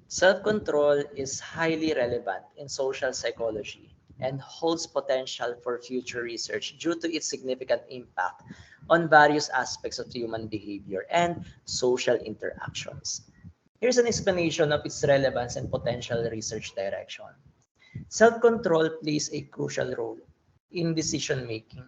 Self-control is highly relevant in social psychology and holds potential for future research due to its significant impact on various aspects of human behavior and social interactions. Here's an explanation of its relevance and potential research direction. Self-control plays a crucial role in decision-making,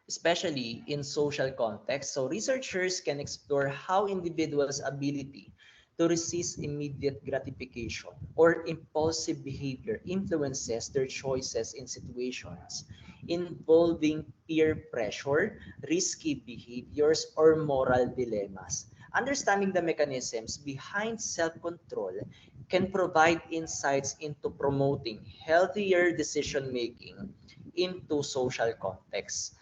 especially in social contexts. So researchers can explore how individuals' ability to resist immediate gratification or impulsive behavior influences their choices in situations involving peer pressure, risky behaviors, or moral dilemmas. Understanding the mechanisms behind self-control can provide insights into promoting healthier decision-making into social contexts.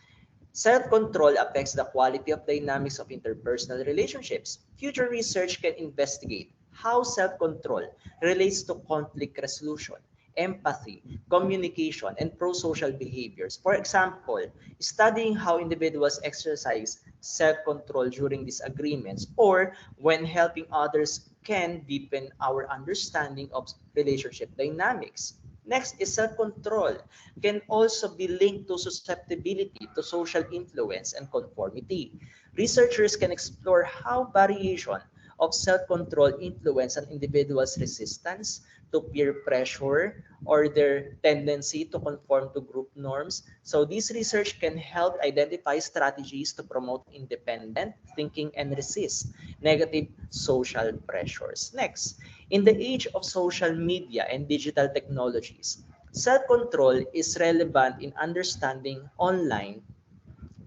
Self-control affects the quality of dynamics of interpersonal relationships. Future research can investigate how self-control relates to conflict resolution, empathy, communication, and pro-social behaviors. For example, studying how individuals exercise self-control during disagreements or when helping others can deepen our understanding of relationship dynamics. Next is self-control can also be linked to susceptibility to social influence and conformity. Researchers can explore how variation of self-control influence an individual's resistance to peer pressure or their tendency to conform to group norms. So this research can help identify strategies to promote independent thinking and resist negative social pressures. Next, in the age of social media and digital technologies, self-control is relevant in understanding online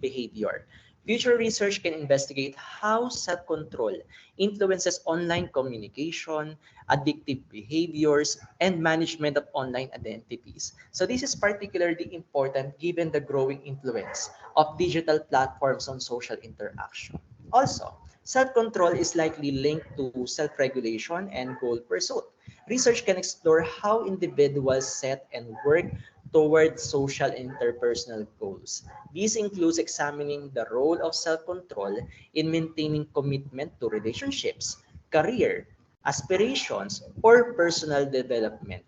behavior. Future research can investigate how self-control influences online communication, addictive behaviors, and management of online identities. So this is particularly important given the growing influence of digital platforms on social interaction. Also, self-control is likely linked to self-regulation and goal pursuit. Research can explore how individuals set and work toward social and interpersonal goals. This includes examining the role of self-control in maintaining commitment to relationships, career, aspirations, or personal development.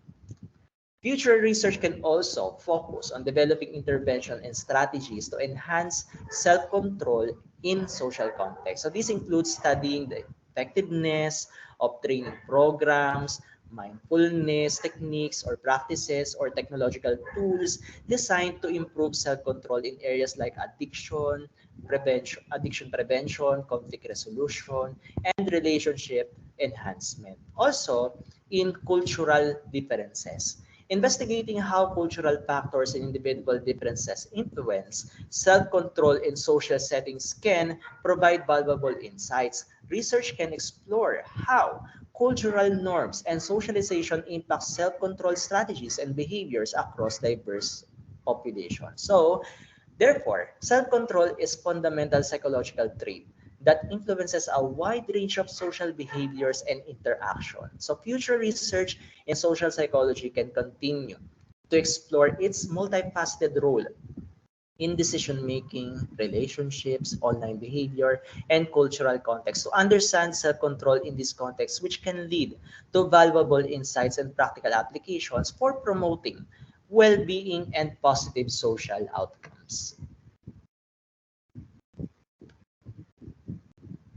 Future research can also focus on developing intervention and strategies to enhance self-control in social contexts. So this includes studying the effectiveness of training programs, mindfulness techniques or practices or technological tools designed to improve self-control in areas like addiction prevention, conflict resolution, and relationship enhancement. Also, in cultural differences. Investigating how cultural factors and individual differences influence self-control in social settings can provide valuable insights. Research can explore how cultural norms and socialization impact self-control strategies and behaviors across diverse populations. So, therefore, self-control is fundamental psychological trait that influences a wide range of social behaviors and interaction. So future research in social psychology can continue to explore its multifaceted role in decision making, relationships, online behavior, and cultural context. To understand self control in this context, which can lead to valuable insights and practical applications for promoting well being and positive social outcomes.